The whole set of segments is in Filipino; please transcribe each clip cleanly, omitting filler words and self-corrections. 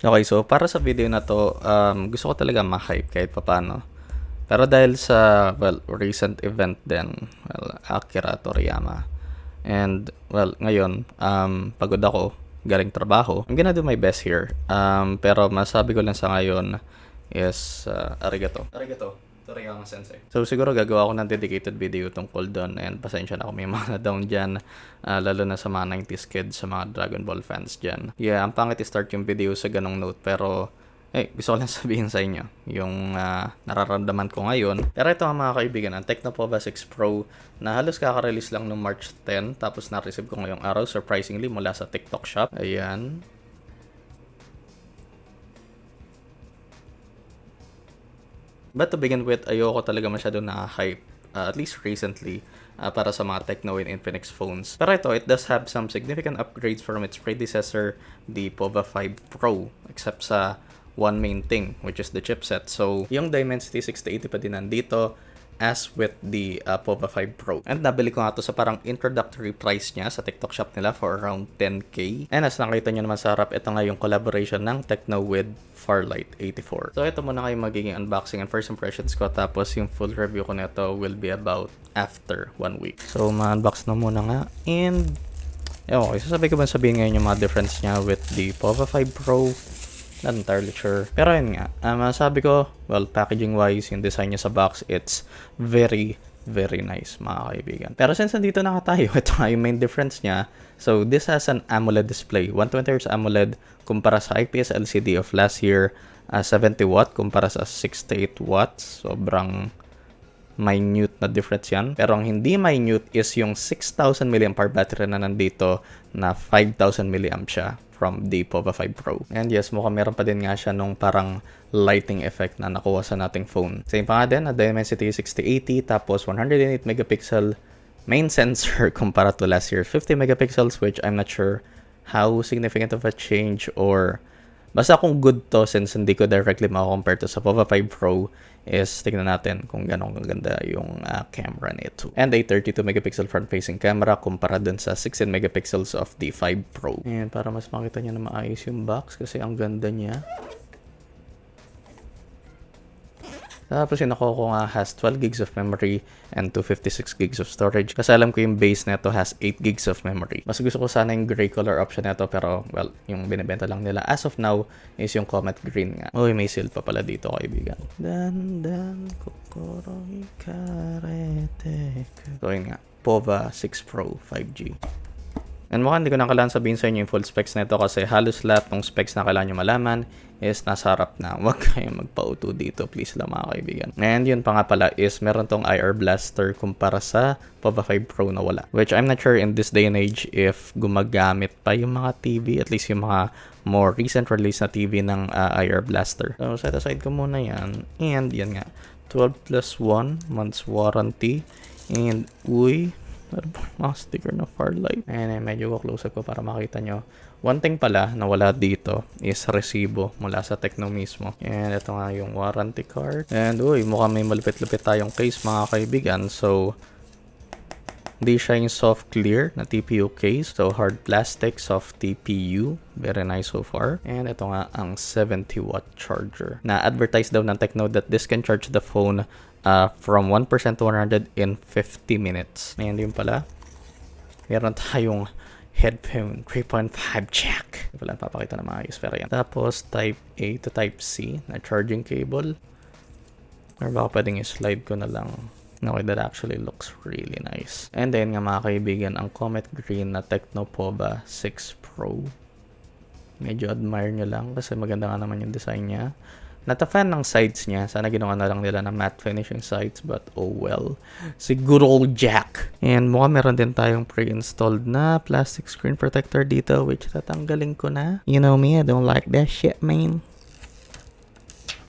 Okay, so para sa video na to, gusto ko talaga ma-hype kahit papaano. Pero dahil sa, recent event din, Akira Toriyama. And, ngayon, pagod ako, galing trabaho. I'm gonna do my best here. Pero masabi ko lang sa ngayon is, arigato. Arigato, Toriyama Sensei. So, siguro gagawa ko ng dedicated video tungkol doon. And pasensya na kung may mga na-down dyan. Lalo na sa mga 90s kids, sa mga Dragon Ball fans dyan. Yeah, ang pangit i-start yung video sa ganong note. Pero, gusto ko lang sabihin sa inyo yung nararamdaman ko ngayon. Pero ito mga kaibigan, ang Tecno POVA 6 Pro na halos kaka-release lang noong March 10. Tapos na-receive ko ngayong araw, surprisingly, mula sa TikTok shop. Ayan. But to begin with, ayoko talaga masyado na-hype, at least recently, para sa mga Tecno and Infinix phones. Pero ito, it does have some significant upgrades from its predecessor, the POVA 5 Pro, except sa one main thing, which is the chipset. So, yung Dimensity 6080 pa din nandito, as with the POVA 5 Pro. And nabili ko nga to sa parang introductory price niya sa TikTok shop nila for around 10k. And as nakita nyo naman sa harap, ito nga yung collaboration ng Tecno with Farlight 84. So ito muna kayo magiging unboxing and first impressions ko. Tapos yung full review ko nito will be about after 1 week. So ma-unbox na muna nga. And okay, sasabi ko ba sabihin ngayon yung mga difference niya with the POVA 5 Pro? Not entirely sure. Pero yun nga, sabi ko, packaging wise, yung design niya sa box, it's very, very nice, mga kaibigan. Pero since nandito na nga tayo, ito nga yung main difference niya. So, this has an AMOLED display. 120Hz AMOLED kumpara sa IPS LCD of last year. 70 watt kumpara sa 68 watts. Sobrang minute na difference yan. Pero ang hindi minute is yung 6,000 mAh battery na nandito na 5,000 mAh siya from the POVA 5 Pro. And yes, mukhang meron pa din nga siya nung parang lighting effect na nakuha sa nating phone. Same pa nga din, na Dimensity 6080, tapos 108 megapixel main sensor kumpara to last year 50 megapixels, which I'm not sure how significant of a change or basta kung good to since hindi ko directly makakompare to sa POVA 5 Pro is tignan natin kung gano'ng ganda yung camera nito. And a 32 megapixel front-facing camera kumpara dun sa 16 megapixels of the 5 Pro. And para mas makita nyo na maayos yung box kasi ang ganda niya. Tapos yung nakuha ko nga has 12 gigs of memory and 256 gigs of storage. Kasi alam ko yung base neto has 8 gigs of memory. Mas gusto ko sana yung gray color option neto pero yung binibenta lang nila as of now is yung Comet Green nga. Uy, may seal pa pala dito kaibigan. Dan kokoro ikarete. So yun nga, POVA 6 Pro 5G. And mukhang hindi ko na kailangan sabihin sa inyo yung full specs nito kasi halos lahat ng specs na kailangan nyo malaman is nasa harap na. Huwag kayong magpa-auto dito, please lang mga kaibigan. And yun pa nga pala is meron tong IR blaster kumpara sa POVA 5 Pro na wala. Which I'm not sure in this day and age if gumagamit pa yung mga TV, at least yung mga more recent release na TV ng IR blaster. So set aside ko muna yan. And yan nga, 12 plus 1 months warranty. And uy, mga sticker na Farlight. Ayan, medyo close up ko para makita nyo. One thing pala na wala dito is resibo mula sa Tecno mismo. And ito nga yung warranty card. And uy, mukhang may malupit-lupit tayong case mga kaibigan. So, di siya yung soft clear na TPU case. So, hard plastic, soft TPU. Very nice so far. And ito nga ang 70 watt charger. Na-advertise daw ng Tecno that this can charge the phone from 1% to 100 in 50 minutes. Ayan din pala. Meron tayong headphone 3.5 jack. Hindi pala papakita na maayos pero yan. Tapos type A to type C na charging cable. Or baka pwedeng i-slide ko na lang. Okay, that actually looks really nice. And then nga mga kaibigan, ang Comet Green na Tecno POVA 6 Pro. Medyo admire nyo lang kasi maganda nga naman yung design niya. Not a fan ng sides niya. Sana ginawa na lang nila na matte finishing sides. But oh well. Siguro jack. And mukhang meron din tayong pre-installed na plastic screen protector dito. Which tatanggalin ko na. You know me, I don't like that shit, man.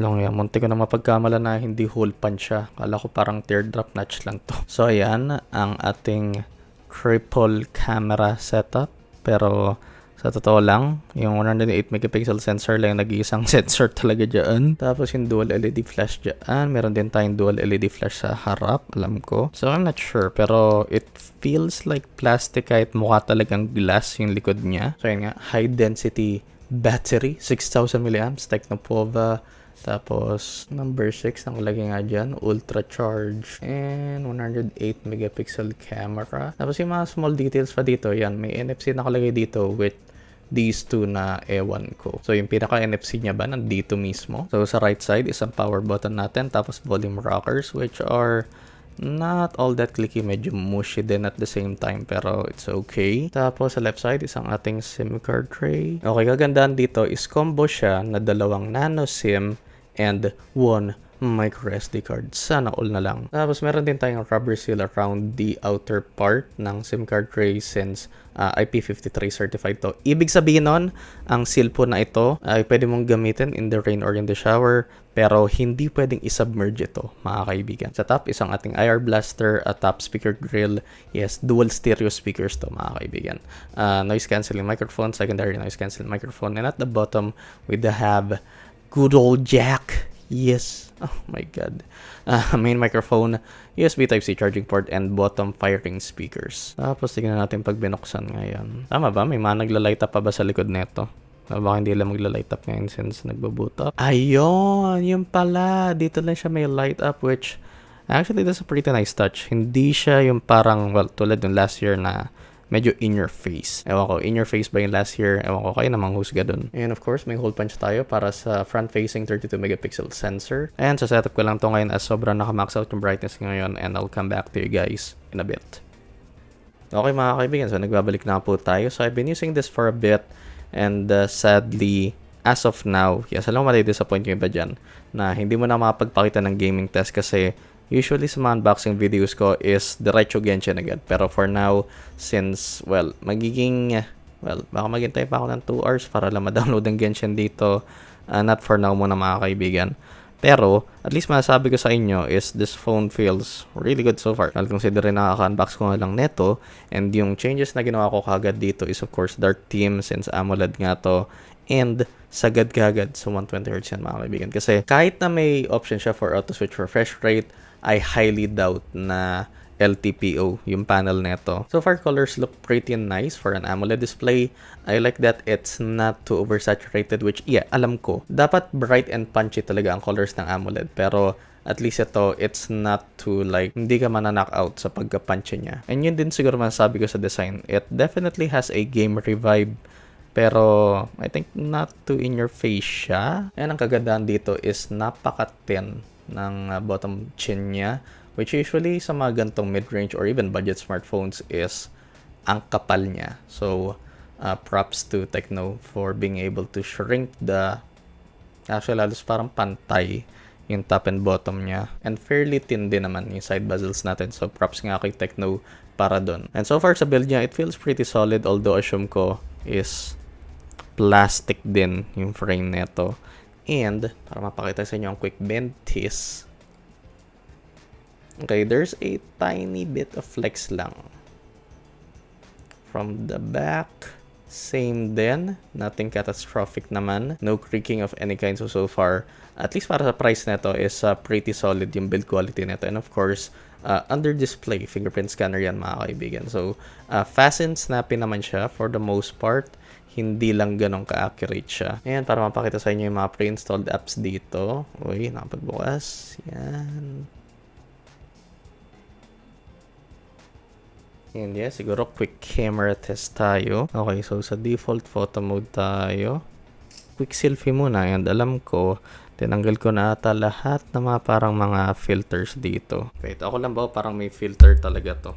Long yan. Munti ko na mapagkamala na hindi hole punch siya. Kala ko parang teardrop notch lang to. So ayan. Ang ating triple camera setup. Pero sa totoo lang, yung 108 megapixel sensor lang yung nag-iisang sensor talaga dyan. Tapos yung dual LED flash dyan. Meron din tayong dual LED flash sa harap, alam ko. So I'm not sure, pero it feels like plastic kahit mukha talagang glass yung likod niya. So yun nga, high density battery, 6,000 milliamps, Tecno POVA. Tapos, number 6, nakalagay nga dyan, ultra charge, and 108 megapixel camera. Tapos yung mga small details pa dito, yan, may NFC nakalagay dito with these two na ewan ko. So, yung pinaka-NFC niya ba, nandito mismo. So, sa right side, isang power button natin, tapos volume rockers, which are not all that clicky, medyo mushy din at the same time, pero it's okay. Tapos sa left side, isang ating SIM card tray. Okay, kagandahan dito is combo siya na dalawang nano SIM and one micro SD card. Sana all na lang. Tapos meron din tayong rubber seal around the outer part ng SIM card tray since IP53 certified to. Ibig sabihin nun, ang seal po na ito ay pwede mong gamitin in the rain or in the shower, pero hindi pwedeng isubmerge ito, mga kaibigan. Sa top, isang ating IR blaster, a top speaker grill. Yes, dual stereo speakers to, mga kaibigan. Noise cancelling microphone, secondary noise cancelling microphone, and at the bottom, we have good old jack. Yes. Oh my god. Main microphone, USB Type-C charging port, and bottom firing speakers. Tapos tingnan natin pag binuksan ngayon. Tama ba? May mga nagla-light up pa ba sa likod nito? Baka hindi lang magla-light up ngayon since nagbo-boot up. Ayun! Yung pala. Dito lang siya may light up, which actually that's a pretty nice touch. Hindi siya yung parang, well, tulad ng last year na medyo in your face. Ewan ko, in your face ba yung last year? Ewan ko, kayo namang husga dun. And of course, may hole punch tayo para sa front-facing 32 megapixel sensor. And sa setup ko lang to ngayon as sobrang naka-max out yung brightness ngayon, and I'll come back to you guys in a bit. Okay mga kaibigan, so nagbabalik na po tayo. So I've been using this for a bit, and sadly, as of now, yes, alam mo mali-disappoint yung iba dyan na hindi mo na makapagpakita ng gaming test kasi usually sa mga unboxing videos ko is diretso Genshin agad. Pero for now, since, well, baka maghintay pa ako ng 2 hours para lang ma-download ang Genshin dito. Not for now muna mga kaibigan. Pero, at least masasabi ko sa inyo is this phone feels really good so far. Well, considering nakaka-unbox ko nga lang neto, and yung changes na ginawa ko kagad dito is of course dark theme since AMOLED nga to, and sagad kagad sa 120Hz yan mga kaibigan. Kasi kahit na may option siya for auto switch refresh rate, I highly doubt na LTPO yung panel neto. So far, colors look pretty nice for an AMOLED display. I like that it's not too oversaturated, which, yeah, alam ko. Dapat bright and punchy talaga ang colors ng AMOLED. Pero, at least ito, it's not too, like, hindi ka knock out sa pagka-punchy niya. And yun din siguro masasabi ko sa design. It definitely has a game revive. Pero, I think not too in your face siya. And ang kagandahan dito is napaka-thin ng bottom chin niya, which usually sa mga gantong mid-range or even budget smartphones is ang kapal niya. So, props to Tecno for being able to shrink actually halos parang pantay yung top and bottom niya. And fairly thin din naman yung side bezels natin. So, props nga kay Tecno para dun. And so far sa build niya, it feels pretty solid, although assume ko is plastic din yung frame neto. And, para mapakita sa inyo ang quick bend is, okay, there's a tiny bit of flex lang. From the back, same din. Nothing catastrophic naman. No creaking of any kind. So far, at least para sa price neto is pretty solid yung build quality neto. And of course, under display, fingerprint scanner yan mga kaibigan. So, fast and snappy naman siya for the most part. Hindi lang ganun ka-accurate siya. Ayan, para mapakita sa inyo yung mga pre-installed apps dito. Uy, nakapagbukas. Yan. And yeah, siguro quick camera test tayo. Okay, so sa default photo mode tayo. Quick selfie muna. And alam ko, tinanggal ko na ata lahat na mga parang mga filters dito. Wait, ako lang ba? Parang may filter talaga to.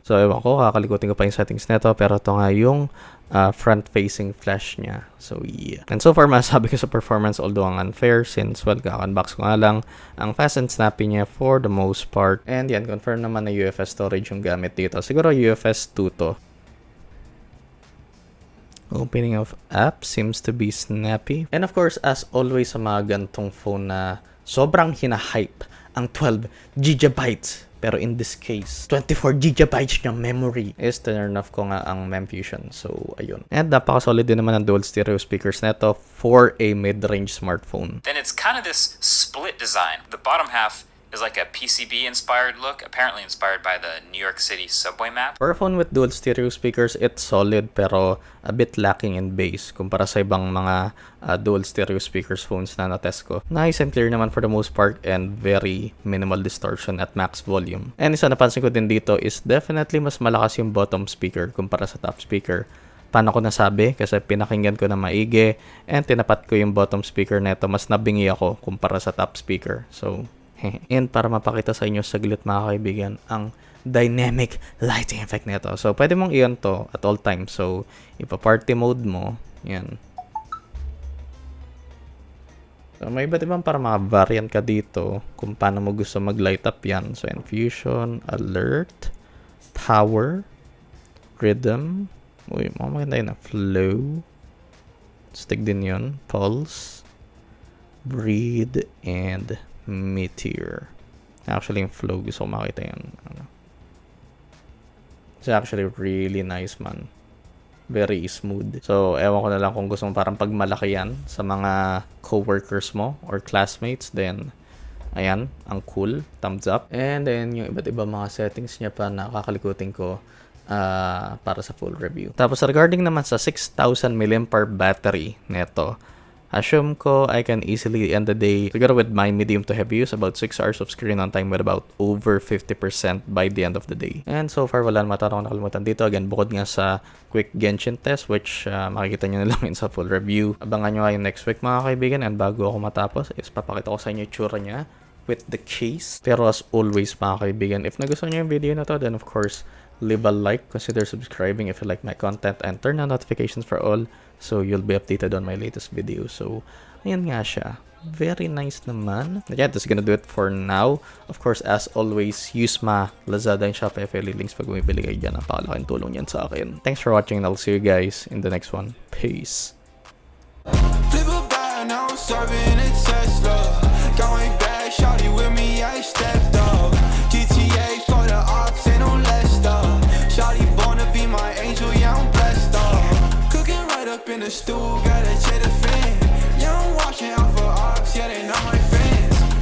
So, ewan ko, kakalikutin ko pa yung settings nito, pero ito nga yung front-facing flash niya. So, yeah. And so far, masasabi ko sa performance, although ang unfair, since, well, kaka-unbox ko nga lang, ang fast and snappy niya for the most part. And yan, confirm naman na UFS storage yung gamit dito. Siguro UFS 2 to. Opening of app seems to be snappy. And of course, as always sa mga gantong phone na sobrang hinahype, ang 12 GB. Pero in this case, 24 GB ng memory is turn off ko nga ang MEMfusion. So, ayun. And napaka-solid din naman ang dual stereo speakers neto for a mid-range smartphone. Then it's kind of this split design. The bottom half is like a PCB inspired look, apparently inspired by the New York City subway map. For a phone with dual stereo speakers, it's solid pero a bit lacking in bass kumpara sa ibang mga dual stereo speakers phones na natest ko. Nice and clear naman for the most part and very minimal distortion at max volume. And isa napansin ko din dito is definitely mas malakas yung bottom speaker kumpara sa top speaker. Paano ko nasabi? Kasi pinakinggan ko na maigi and tinapat ko yung bottom speaker neto, mas nabingi ako kumpara sa top speaker. So, and para mapakita sa inyo saglit mga kaibigan ang dynamic lighting effect nito. So, pwede mong i-on to at all times. So, ipa-party mode mo. Yan. So, may iba't ibang para mga variant ka dito kung paano mo gusto mag-light up yan. So, infusion, alert, power, rhythm. Uy, mga maganda yun na. Flow. Stick din yun. Pulse, breathe, and meteor. Actually, yung flow, gusto ko makita yun. It's actually really nice, man. Very smooth. So, ewan ko na lang kung gusto mo parang pagmalaki yan sa mga co-workers mo or classmates. Then, ayan, ang cool. Thumbs up. And then, yung iba't ibang mga settings niya pa na kakalikutin ko para sa full review. Tapos, regarding naman sa 6,000 mAh battery neto, assume ko I can easily end the day together with my medium to heavy use about 6 hours of screen on time with about over 50% by the end of the day. And so far, wala naman akong nakalimutan dito. Again, bukod nga sa quick Genshin test which makikita nyo na lang yun sa full review. Abangan nyo kayo next week mga kaibigan, and bago ako matapos is papakita ko sa inyo yung tsura niya with the case. Pero as always mga kaibigan, if nagustuhan nyo yung video na to, then of course, leave a like, consider subscribing if you like my content, and turn on notifications for all so you'll be updated on my latest video. So, ayan nga siya. Very nice naman. Yeah, that's gonna do it for now. Of course, as always, use my Lazada and Shopee FLE links pag bumibili kayo dyan. Napakalaking tulong yan sa akin. Thanks for watching, and I'll see you guys in the next one. Peace. Flip a bag, now I'm serving a Tesla. Going back, shawty with me, I stepped up. GTA for the ops, ain't no less stuff. Shawty born to be my angel, yeah, I'm blessed up. Cooking right up in the stew, gotta check the fan. Yeah, I'm watching out for ops, yeah, they know my